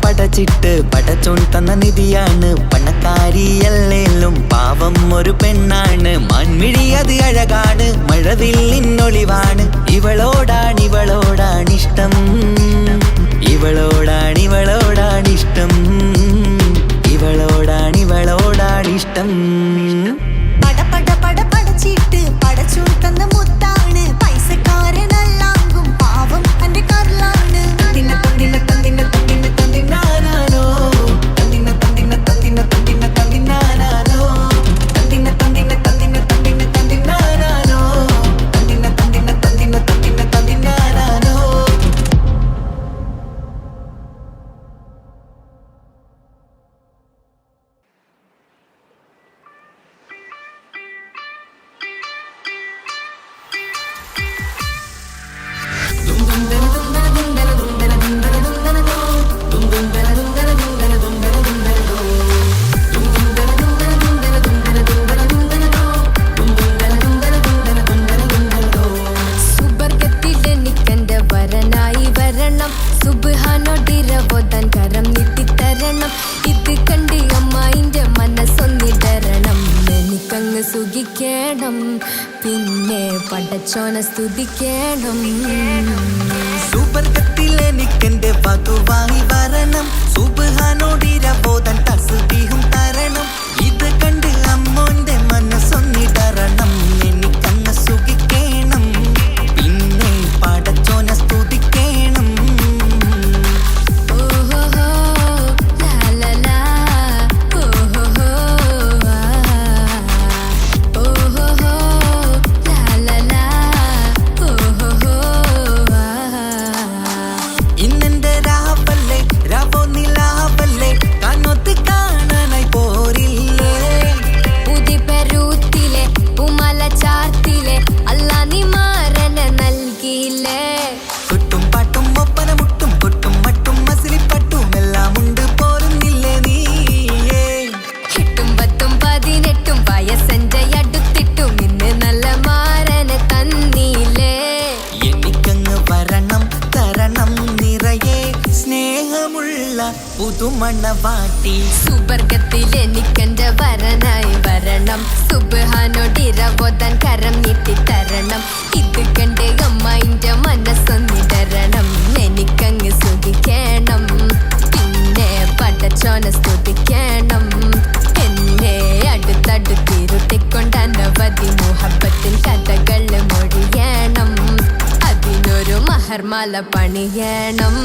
Speaker 2: പടച്ചിട്ട് പടച്ചോൻ തന്ന നിധിയാണ് പണക്കാരിയല്ലേലും പാവം ഒരു പെണ്ണാണ് മാൻമിഴി അത് അഴകാണ് മഴവില്ലിന്നൊളിവാണ് ഇവളോടാണിഷ്ടം ഇവളോടാണിഷ്ടം ഇവളോടാണിഷ്ടം
Speaker 3: പടച്ചിട്ട് പടച്ചോൻ തന്ന മുത്താണ് പൈസക്കാരനല്ലാങ്കും പാവം അന്റെ കർലാണ് സുഖിക്കണം പിന്നെ പടച്ചോന സ്തുതിക്കണം
Speaker 2: സുബർഗത്തിലെ നിക്കന്റെ വധുവായി വരണം സുബ്ഹാനോടിരബോധൻ തസ്ബീഹും തരണം ഇത് കണ്ട് അമ്മോന്റെ മനസ്സൊന്നിടരണം എനിക്കങ്ങ് സുഖിക്കണം പിന്നെ പടച്ചോന സ്തുതിക്കണം പുതുമണവാട്ടി
Speaker 3: സുബർഗത്തിൽ എനിക്കെന്റെ വരനായി വരണം സുബ്ഹാനോടിരബോധൻ കരം നീട്ടി തരണം ഇത് കണ്ട് അമ്മന്റെ മനസ്സൊന്നിടരണം എനിക്കങ്ങ് സുഖിക്കണം പിന്നെ പടച്ചോന സ്തുതിക്കണം എന്നെ അടുത്തടുത്തിരുട്ടിക്കൊണ്ട് അനവധി മുഹബത്തിൻ കഥകൾ മൊഴിയണം അതിനൊരു മഹർമാല പണിയണം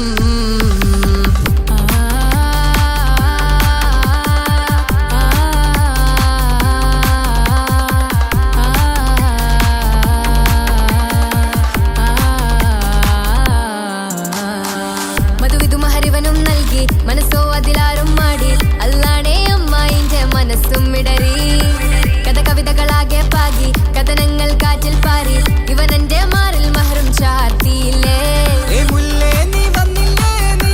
Speaker 3: മനസ്സോ അതിലാരും മാടി അല്ലാണേ അമ്മായിന്റെ മനസ്സും ഇടറി കഥ കവിതകളാകെ പാകി കഥനങ്ങൾ കാറ്റിൽ പാറി ഇവനെന്റെ മാറിൽ മഹറും ചാർത്തിയില്ലേ
Speaker 2: നീ വന്നില്ലേ നീ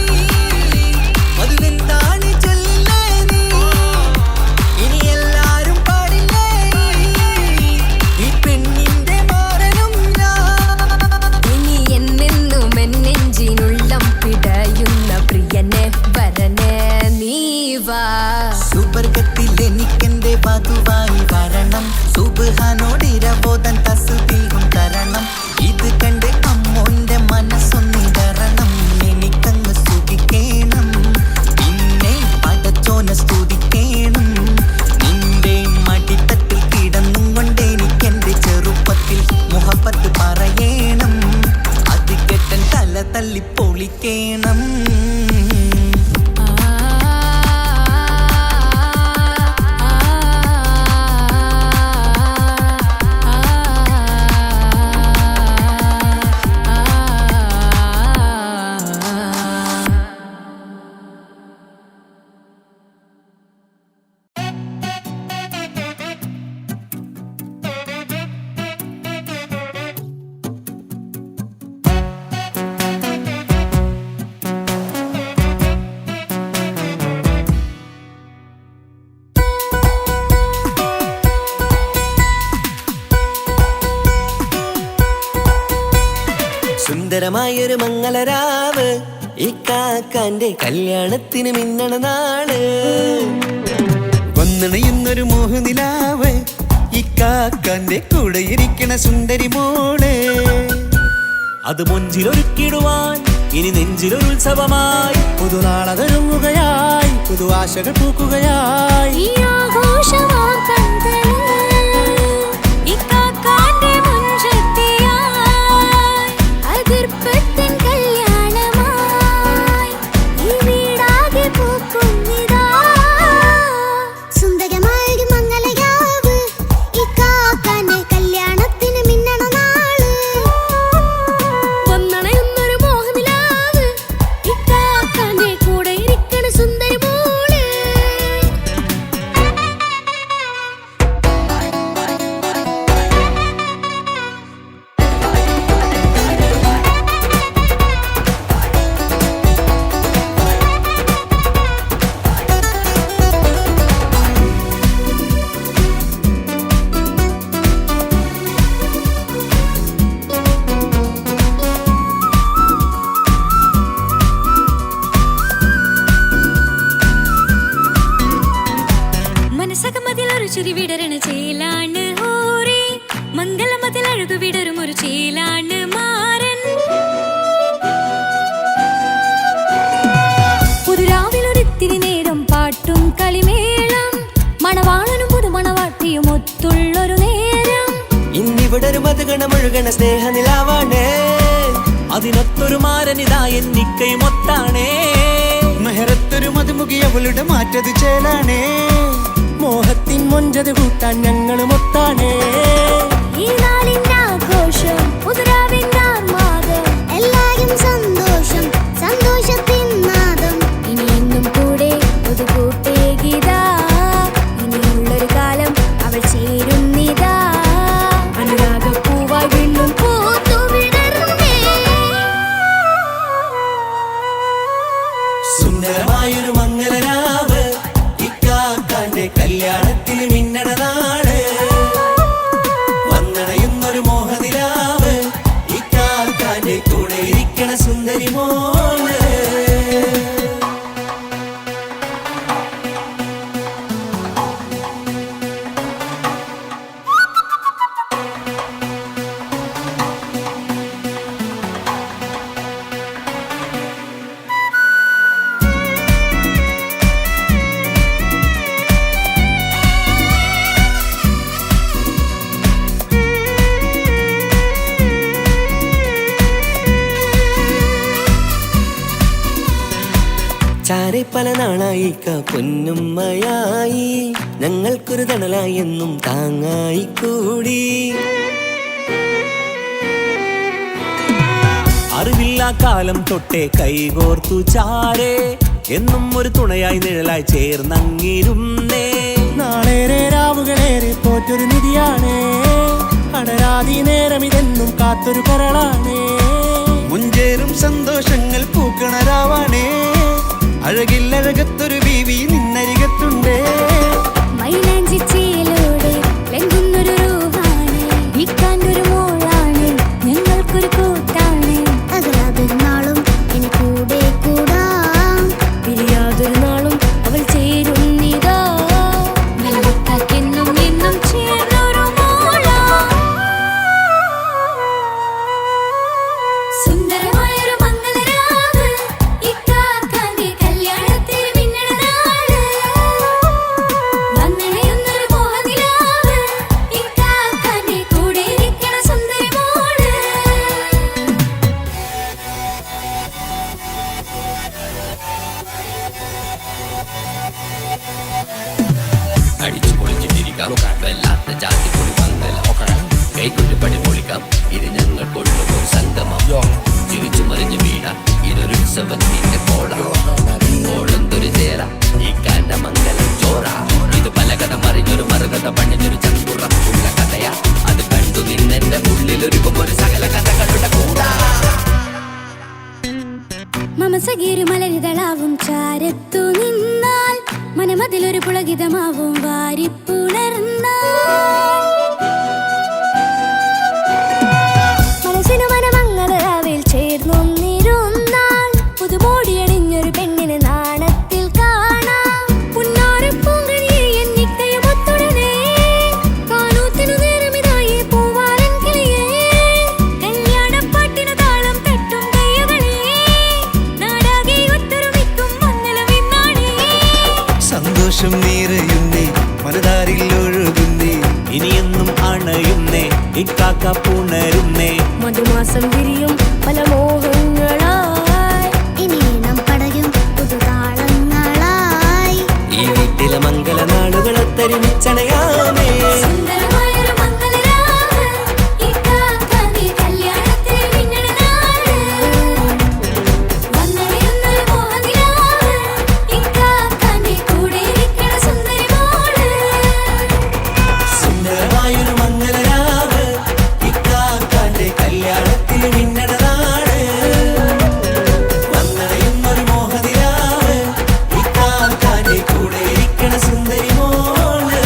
Speaker 4: സുന്ദരമായൊരു മംഗളരാവ് ഇക്കാക്കാന്റെ കല്യാണത്തിന് മിന്നണ നാള്. വന്നണയുന്നൊരു മോഹനിലാവ് ഇക്കാക്കാന്റെ കൂടെ ഇരിക്കണ സുന്ദരി മോള്. അത് മുഞ്ചിലൊരുക്കിടുവാൻ ഇനി നെഞ്ചിലൊരു ഉത്സവമായി പുതുനാളതൊരുങ്ങുകയായി പുതു ആശകൾ പൂക്കുകയായി.
Speaker 3: ഈ ആഘോഷമാം കൺകളിൽ ഇക്കാക്കാന്റെ മുഞ്ചത്തിയായി അതിർപ്പത്തിൻ കല്യാണമായി ഈ വീടാകെ പൂക്കുന്നിതാ.
Speaker 1: സുന്ദരമായൊരു മംഗളരാവ് ഇക്കാക്കാന്റെ കല്യാണത്തിന് മിന്നണ നാള്.
Speaker 3: വന്നണയുന്നൊരു മോഹനിലാവ് ഇക്കാക്കാന്റെ കൂടെ ഇരിക്കണ സുന്ദരി മോള്. മനസകമതിലൊരു ചിരി വിടരണ ചേലാണ് ഹോറി മംഗളമതിൽ അഴകു വിടരും ഒരു ചേലാണ് മാരൻ. പുതുരാവിലൊരിത്തിരി നേരം പാട്ടും കളിമേളം മണവാളനും പുതുമണവാട്ടിയും ഒത്തുള്ളൊരു നേരം.
Speaker 4: ഇന്നിവിടെ ഒരു മധുഗണമൊഴുകണ സ്നേഹനിലാവാണേ അതിനൊത്തൊരു മാരനിതാ എന്നിക്കയും ഒത്താണേ. മെഹറത്തൊരു മധുമുഖി അവളുടെ മാറ്റത് ചേലാണേ മോഹത്തിൻ മൊഞ്ചത് കൂട്ടാൻ ഞങ്ങളും ഒത്താണേ.
Speaker 1: ഈ നാളിന്റെ ആഘോഷം പുതുരാവിന്റെ ആർമാദം എല്ലാരും സന്തോഷം സന്തോഷത്തിൻ നാദം.
Speaker 3: ഇനി എന്നും കൂടെ പുതുകൂട്ടേ ഗീതാ ഇനിയുള്ളൊരു കാലം അവൾ ചേരുന്നിതാ. അനുരാഗപ്പൂവായി വീണ്ടും
Speaker 1: പൂത്തുവിടർന്നേ.
Speaker 4: സുന്ദരമായൊരു മംഗളരാവ് ഇക്കാക്കാന്റെ കല്യാണത്തിന് മിന്നണ നാള്. വന്നണയുന്നൊരു മോഹനിലാവ് ഇക്കാക്കാന്റെ കൂടെ ഇരിക്കണ സുന്ദരി മോള്. ചാരെ പല നാളായി പൊന്നുമ്മയായി ഞങ്ങൾക്കൊരു തണലായി എന്നും താങ്ങായി കൂടി. അറിവില്ലാ കാലം തൊട്ടേ കൈകോർത്തു ചാരെ എന്നും ഒരു തുണയായി നിഴലായി ചേർന്നങ്ങിരുന്നേ. നാളേറെ രാവുകളേറെ പോറ്റൊരു നിധിയാണേ അടരാതി നേരം ഇതെന്നും കാത്തൊരു കരളാണേ. മുഞ്ചേറും സന്തോഷങ്ങൾ പൂക്കണരാവാണേ അഴകില്ലഴകത്തൊരു ബീവി നിന്നരികത്തുണ്ടേ.
Speaker 3: മൈലാഞ്ചിച്ചയിലൂടെ ലംഘുന്നൊരു രൂപാണ് ഇക്കാന്റൊരു മോളാണ് ഞങ്ങൾക്കൊരു കൂട്ടാണ്.
Speaker 1: അകലാതൊരു നാളും ഇനി കൂടെ കൂടാം
Speaker 3: പിരിയാതൊരു നാളും അവൾ ചേരുന്നിതാ. മെല്ലക്കാക്കെന്നും എന്നും ചേർന്നൊരു മോളാ. സുന്ദരമായൊരു മംഗളരാവ് ഇക്കാക്കാന്റെ കല്യാണത്തിന് മിന്നണ നാള്. വന്നണയുന്നൊരു മോഹനിലാവ് ഇക്കാക്കാന്റെ കൂടെ ഇരിക്കണ സുന്ദരി മോള്.
Speaker 5: അടിച്ചു പൊളിച്ചിട്ടിരിക്കാം വല്ലാത്ത ജാതി പൊളി മംഗലം കൈകൊണ്ട് പടി പൊളിക്കാം ഇത് ഞങ്ങൾ കൊള്ളുമൊരു സംഗമം ചിരിച്ചു മറിഞ്ഞു വീടാം ഇതൊരു ഉത്സവത്തിന്റെ കോളന്തൊരു ചേര ഈ കാണ്ട മംഗലം ചോറ. ഇത് പല കഥ മറിഞ്ഞൊരു മറുകഥ പണിഞ്ഞൊരു ചങ്കുറപ്പുള്ള കഥയാ അത് കണ്ടു നിന്നെന്റെ ഉള്ളിലൊരുക്കും ഒരു സകല കഥകളുടെ കൂടാ.
Speaker 3: മമസഗീരു മലരിതളാവും ചാരത്തു നിന്നാൽ മനമതിലൊരു പുളകിതമാവും വാരിപ്പുണർന്നാൽ. മനസ്സിനു മനമംഗളരാവിൽ
Speaker 4: ഇക്കാക്ക പുണരുന്നേ.
Speaker 6: മധുമാസം വിരിയും പല മോഹങ്ങളായി
Speaker 1: ഇനി നാം പടരും പുതുതാളങ്ങളായി
Speaker 4: ഈ വീട്ടിലെ മംഗളനാളുകളെ തരിച്ചണയാമേ.
Speaker 3: സുന്ദരമായൊരു മംഗളരാവ് ഇക്കാക്ക നീ കല്യാണത്തിൽ മിന്നണ നാട് വന്നടിയുന്നൊരു മോഹനിലാവ് ഇക്കാക്ക നീ കൂടെ ഇരിക്കണ സുന്ദരി മോള്
Speaker 4: സുന്ദരമായൊരു മംഗളരാവ് ഇക്കാക്കാന്റെ കല്യാണത്തിൽ മിന്നണനാട് വന്നറിയുന്നൊരു മോഹനിലാവ് ഇക്കാക്കാന്റെ കൂടെ ഇരിക്കണ സുന്ദരി മോള്.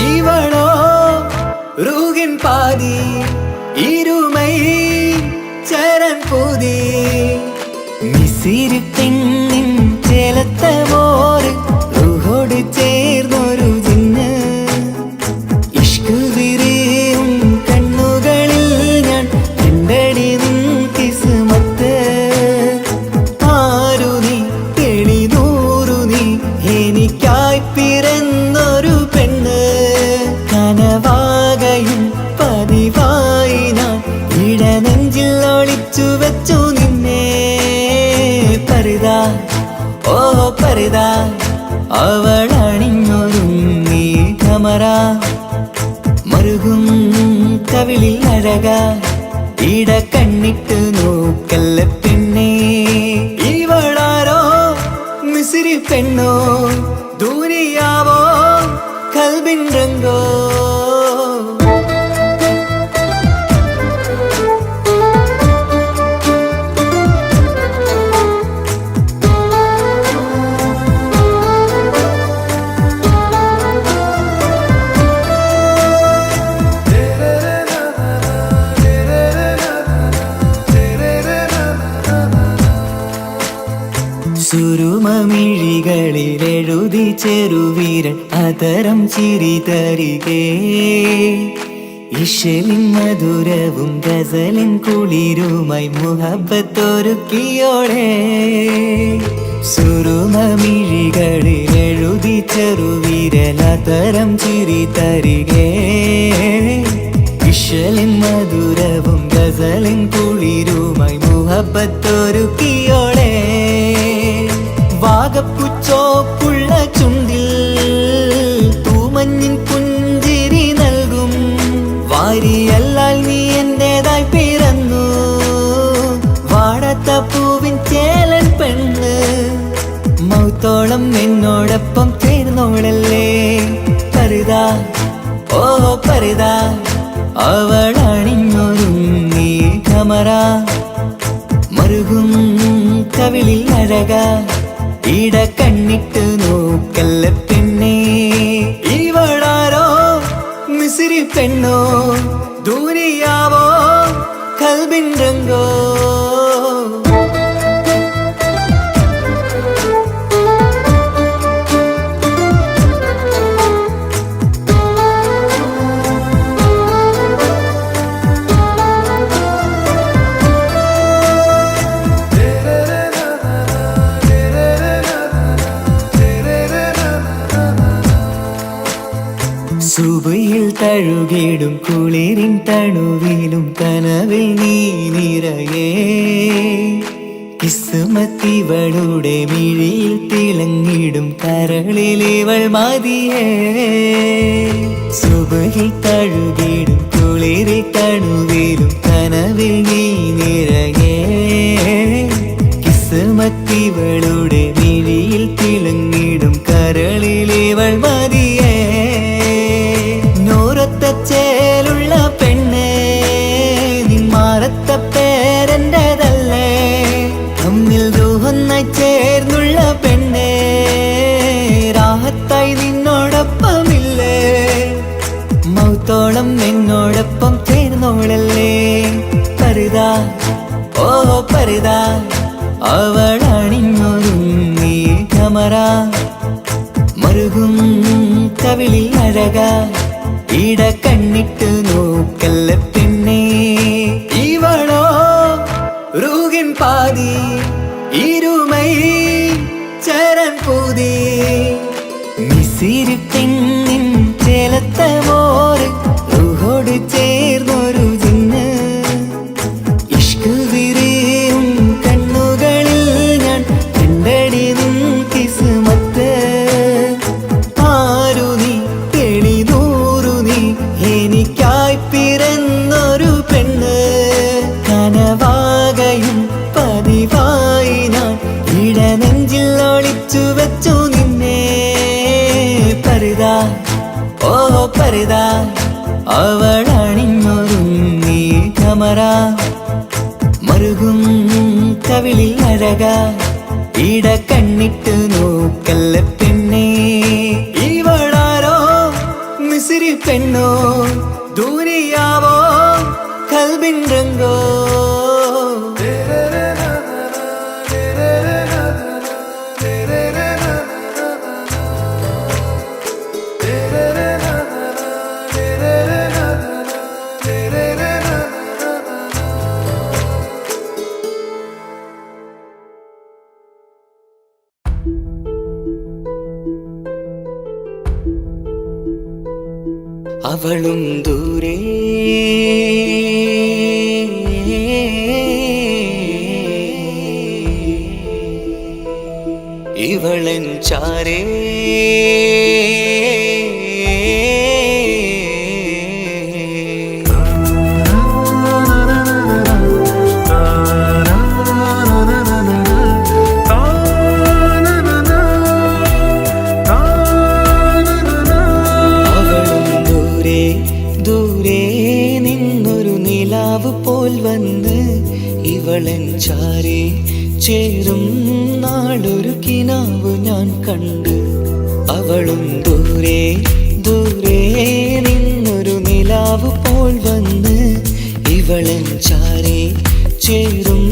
Speaker 2: இவளோ ரூகின் பாதி இருமை சரண் பூதி മിസിരി പെണ്ണിൻ ചേലത്ത മോര് റൂഹോട് ചേർന്നൊരു ജിന്ന് ഇഷ്ക് വിരിയും കണ്ണുകളിൽ ഞാൻ കണ്ടടി നിൻ കിസ്മത്ത് ആരു നീ തെളിനൂറു നീ എനിക്കായി പിറന്നൊരു പെണ്ണ് കനവാകയും പതിവായി ഞാൻ ഇടനെഞ്ചിൽ ഒളിച്ചു വെച്ചു നിന്നെ പരിതാ ഓ പരിതാ അവളണിഞ്ഞൊരുങ്ങി കമറ മറുകും കവിളിൽ അഴക ഇട കണ്ണിട്ട് നോക്കല്ല പെണ്ണേ ഇവളാരോ മിസിരി പെണ്ണോ ദൂരിയാവോ കൽബിൻ രംഗോ സുരുമമിഴികളിൽ എഴുതി ചെറുവീരൻ അതരം ചിരി തരികേ ഇശലിൻ മധുരവും ഗസലിൻ കുളിരുമായി മുഹബത്തൊരുക്കിയോടെ സുരുമമിഴികളിൽ എഴുതി ചെറുവീരൻ അതരം ചിരി തരികേ ഇശലിൻ മധുരവും ഗസലിൻ കുളിരുമായി മുഹബത്തൊരുക്കിയോടെ വാഗപ്പുച്ചോപ്പുള്ള ചുണ്ടിൽ തൂമഞ്ഞിൻ പുഞ്ചിരി നൽകും വാരിയല്ലാൽ നീ എന്റേതായി പിറന്നു വാടാത്ത പൂവിൻ ചേലൻ പെണ്ണ് മൗത്തോളം എന്നോടൊപ്പം ചേർന്നോളല്ലേ പരിതാ ഓ പരിതാ അവളണിഞ്ഞൊരുങ്ങി കമറ മറുകും കവിളിൽ അഴക ഇട കണ്ണിട്ട് നോക്കല്ല പെണ്ണേ ഇവളാരോ മിസിരി പെണ്ണോ ദൂരിയാവോ കൽബിൻ രംഗോ സുബയിൽ തഴുകിടും കുളിരിൻ തണുവിലും കനവിൽ നീ നിറയേ കിസ്മത്തിവളുടെ മിഴിയിൽ തിളങ്ങിടും കരളിലിവൾ മതിയേ സുബഹിൽ തഴുകിടും കുളിരിൽ തണുവിലും കനവിൽ നീ നിറയേ കിസ്മത്തിവളുടെ മിഴിയിൽ തിളങ്ങിടും കരളിലിവൾ മതിയേ നൂറത്ത ചേലുള്ള പെണ്ണേ നിന്മാറത്ത പേരെൻ്റെതല്ലേ തമ്മിൽ റൂഹൊന്നായി ചേർന്നുള്ള പെണ്ണേ രാഹത്തായി നിന്നോടൊപ്പമില്ലേ മൗത്തോളം എന്നോടൊപ്പം ചേർന്നോളല്ലേ പരിതാ ഓ പരിതാ അവളണിഞ്ഞൊരുങ്ങി കമറ മറുകും കവിളിൽ അഴക ഇട കണ്ണിട്ട് നോക്കല്ല പെണ്ണേ ഇവളോ റൂഹിൻ പാതി ഇരുമൈ ചരൻ പൂതി മിസിരി പെണ്ണിൻ ചേലത്ത മോര് റൂഹോട് ചേർന്നൊരു ജിന്ന് ഇഷ്ക് വിരിയും കണ്ണുകളിൽ ഞാൻ കണ്ടടി നിൻ കിസ്മത്ത് ആരു നീ തെളിനൂറു നീ എനിക്കായി പിറന്നൊരു പെണ്ണ് കനവാകയും പതിവായി ഞാൻ ഇടനെഞ്ചിൽ ഒളിച്ചു വെച്ചു നിന്നെ പരിതാ ഓ പരിതാ അവളണിഞ്ഞൊരുങ്ങി കമറ മറുകും കവിളിൽ അഴക ഇട കണ്ണിട്ട് നോക്കല്ല പെണ്ണേ ഇവളാരോ മിസിരി പെണ്ണോ ദൂരിയാവോ കൽബിൻ രംഗോ അവളും ദൂരെ ഇവളൻ ചാരേ പോൽ വന്ന് ഇവളൻ ചാരേ ചേരും നാളൊരു കിനാവ് ഞാൻ കണ്ട് അവളും ദൂരെ ദൂരെ നിന്നൊരു നിലാവ് പോൽ വന്ന് ഇവളൻ ചാരേ ചേരും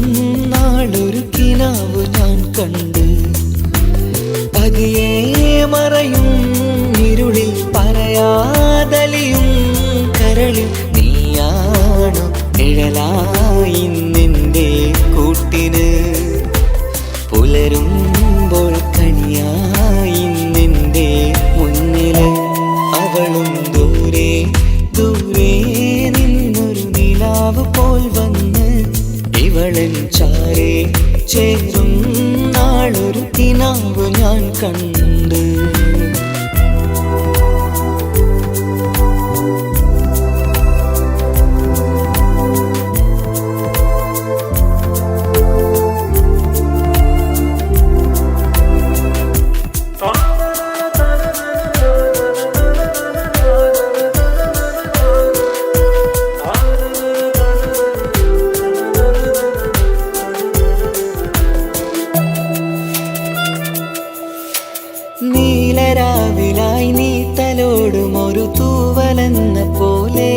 Speaker 2: നാളൊരു കിനാവ് ഞാൻ കണ്ട് പതിയെ മറയും ഇരുളിൽ പറയാതലിയും കരളിൽ നീയാണോ നിഴലായി നിന്റെ കൂട്ടിന് പുലരുമ്പോൾ കണിയായി നിന്റെ മുന്നില് അവളും ദൂരെ ദൂരെ നിന്നൊരു നിലാവ് പോൽ വന്ന് ഇവളൻ ചാരേ ചേരും നാളൊരു കിനാവ് ഞാൻ കണ്ട് നീലരാവിലായി നീ തലോടും ഒരു തൂവലെന്ന പോലെ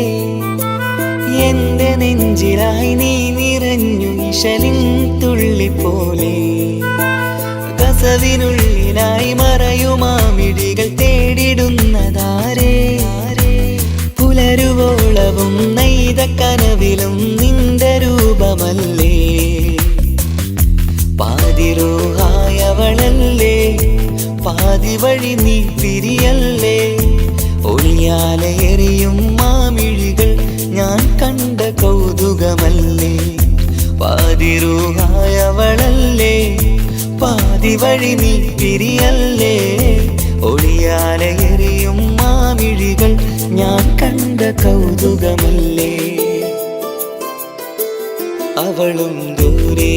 Speaker 2: എന്റെ നെഞ്ചിലായി നീ നിറഞ്ഞു ഇശലിൻ തുള്ളി പോലെ കസവിനുള്ളിലായി മറയുമാമിഴികൾ തേടിടുന്നതാരേ പുലരുവോളവും നെയ്ത കനവിലും നിന്റെ രൂപമല്ലേ പാതിരൂഹായവളല്ലേ പാതി വഴി നീ തിരിയല്ലേ ഒളിയാലെ എറിയും മാമിഴികൾ ഞാൻ കണ്ട കൗതുകമല്ലേ പാതിരൂഹായവളല്ലേ പിരിയല്ലേ, പാതി വഴി നീ പിരിയല്ലേ. ഒളിയാലെ എറിയും മാമിഴികൾ ഞാൻ കണ്ട കൗതുകമല്ലേ. അവളും ദൂരെ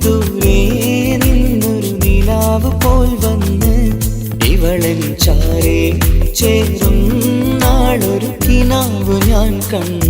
Speaker 2: ദൂരെ നിന്നൊരു നിലാവ് പോൽ വന്ന് ഇവളൻ ചാരേ ചേരും നാളൊരു കിനാവ് ഞാൻ കണ്ട്.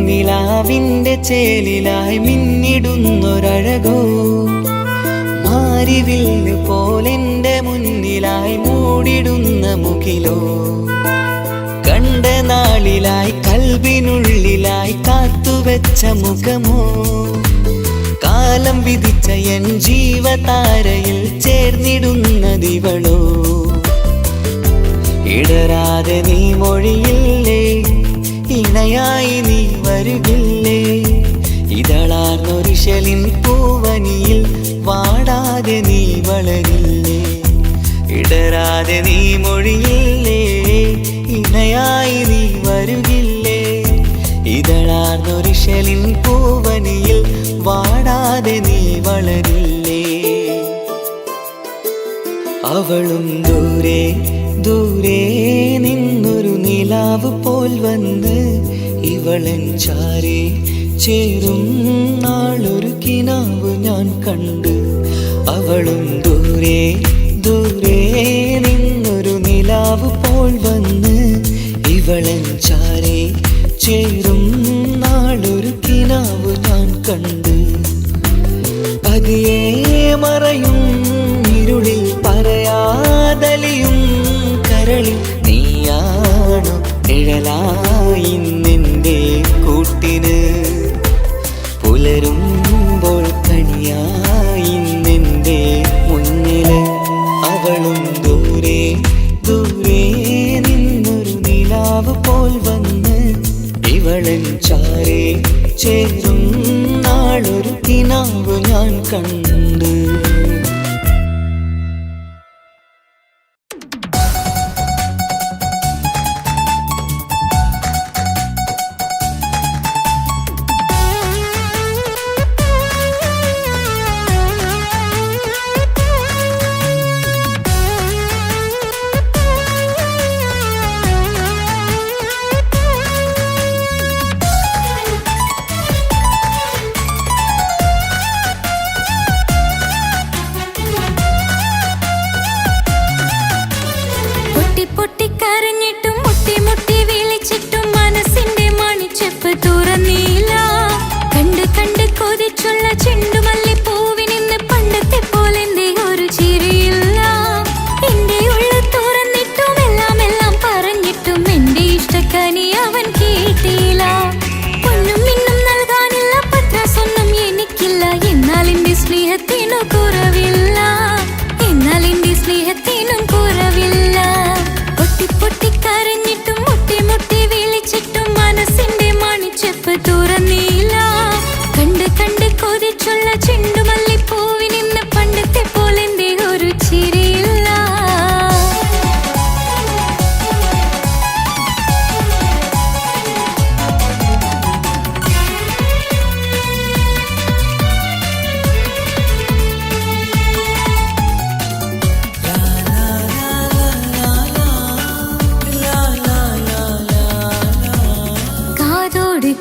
Speaker 2: നിലാവിന്റെ ചേലിലായി മിന്നിടുന്നൊരഴകോ, മാരിവില്ല് പോലെന്റെ മുന്നിലായി മൂടിടുന്ന മുകിലോ. കണ്ട നാളിലായി കൽബിനുള്ളിലായി കാത്തുവെച്ച മുഖമോ, കാലം വിധിച്ച എൻ ജീവതാരയിൽ ചേർന്നിടുന്നതിവളോ. ഇടരാതെ നീ മൊഴിയില്ലേ, ഇണയായി നീ വരുകില്ലേ. ഇതളാർന്നൊരിശലിൻ പൂവനിയിൽ വാടാതെ നീ വളരില്ലേ. ഇടരാതെ നീ മൊഴിയില്ലേ, ഇണയായി നീ വരുകില്ലേ. ഇതളാർന്നൊരിശലിൻ പൂവനിയിൽ വാടാതെ നീ വളരില്ലേ. അവളും ദൂരെ ദൂരെ നിന്നൊരു നിലാവ് പോൽ വന്ന് ഇവളൻ ചാരേ ചേരും നാളൊരു കിനാവ് ഞാൻ കണ്ട്. അവളും ദൂരെ ദൂരെ നിന്നൊരു നിലാവ് പോൽ വന്ന് ഇവളൻ ചാരേ ചേരും നാളൊരു കിനാവ് ഞാൻ കണ്ട്. പതിയെ മറയും ഇരുളിൽ പറയാതലിയും കരളിൽ നീയാണു നിഴലായി നിന്റെ കൂട്ടിന്. പുലരുമ്പോൾ കണിയായി നിന്റെ മുന്നില്. അവളും ദൂരെ ദൂരെ നിന്നൊരു നിലാവ് പോൽ വന്ന് ഇവളൻ ചാരേ ചേരും നാളൊരു കിനാവ് ഞാൻ കണ്ട്.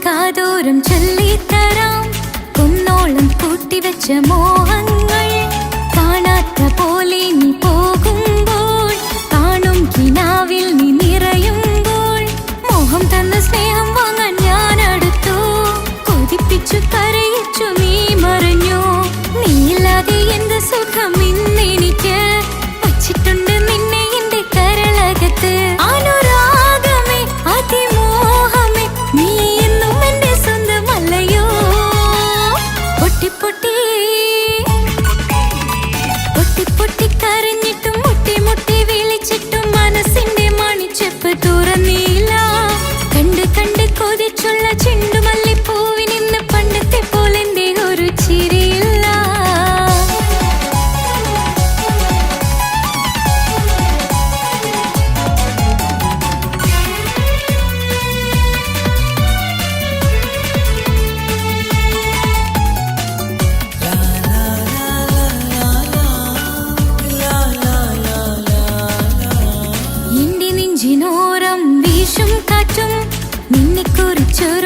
Speaker 3: കാതോരം ചൊല്ലിത്തരാം കുന്നോളം കൂട്ടിവെച്ച മോഹങ്ങൾ. കാണാത്ത പോലെ നീ പോകുമ്പോൾ, കാണും കിനാവിൽ നീ നിറയുമ്പോൾ, മോഹം തന്ന സ്നേഹം വാങ്ങാൻ ഞാൻ അടുത്തു. കൊതിപ്പിച്ചു കരയിച്ചു നീ മറഞ്ഞു. നീയില്ലാതെ എന്ത് സുഖം ഇന്നെനിക്ക്. വച്ചിട്ടുണ്ട് നിന്നെ എന്റെ കരളകത്ത്. അനുരാഗമേ അതിമോഹമേ നീ എന്നും എന്റെ സ്വന്തമല്ലയോ. പൊട്ടി പൊട്ടി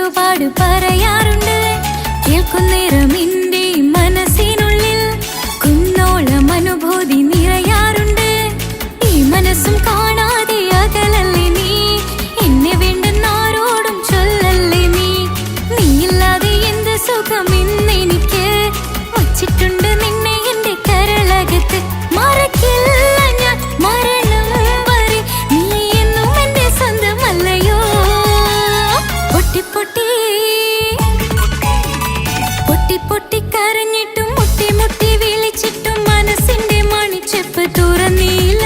Speaker 3: ചുറ്റുപാട് പറയാറുണ്ട്. കേൾക്കുന്നേരം എന്റെ മനസ്സിനുള്ളിൽ കുന്നോളം അനുഭൂതി നിറയാറുണ്ട്. ഈ മനസ്സും കാണാതെ അകലല്ലേ നീ, എന്നെ വേണ്ടെന്നാരോടും ചൊല്ലല്ലേ നീ. നീയില്ലാതെ എന്ത് സുഖം ഇന്നെനിക്ക്, വച്ചിട്ടുണ്ട് നിന്നെ എന്റെ കരളകത്ത്. മറക്കില്ല ഞാൻ മരണം വരെ, നീ എന്നും എന്റെ സ്വന്തമല്ലയോ. പൊട്ടി പൊട്ടി പൊട്ടി പൊട്ടി കരഞ്ഞിട്ടും മുട്ടി മുട്ടി വിളിച്ചിട്ടും മനസ്സിന്റെ മണിച്ചെപ്പ് തുറന്നില്ല.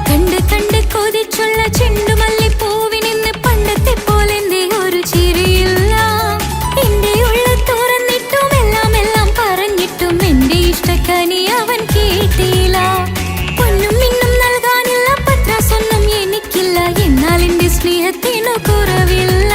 Speaker 3: കണ്ട് കണ്ട് കൊതിച്ചുള്ള ചെണ്ടുമല്ലിപ്പൂവിനിന്ന് പണ്ടത്തെ പോലെ എന്റെ ഒരു ചിരിയില്ല. എന്റെ ഉള്ളിൽ തുറന്നിട്ടും എല്ലാം എല്ലാം പറഞ്ഞിട്ടും എന്റെ ഇഷ്ടക്കനി അവൻ കേട്ടില്ല. പൊന്നും മിന്നും നൽകാനില്ല പത്രാസൊന്നും എനിക്കില്ല, എന്നാൽ എന്റെ സ്നേഹത്തിനു കുറവില്ല.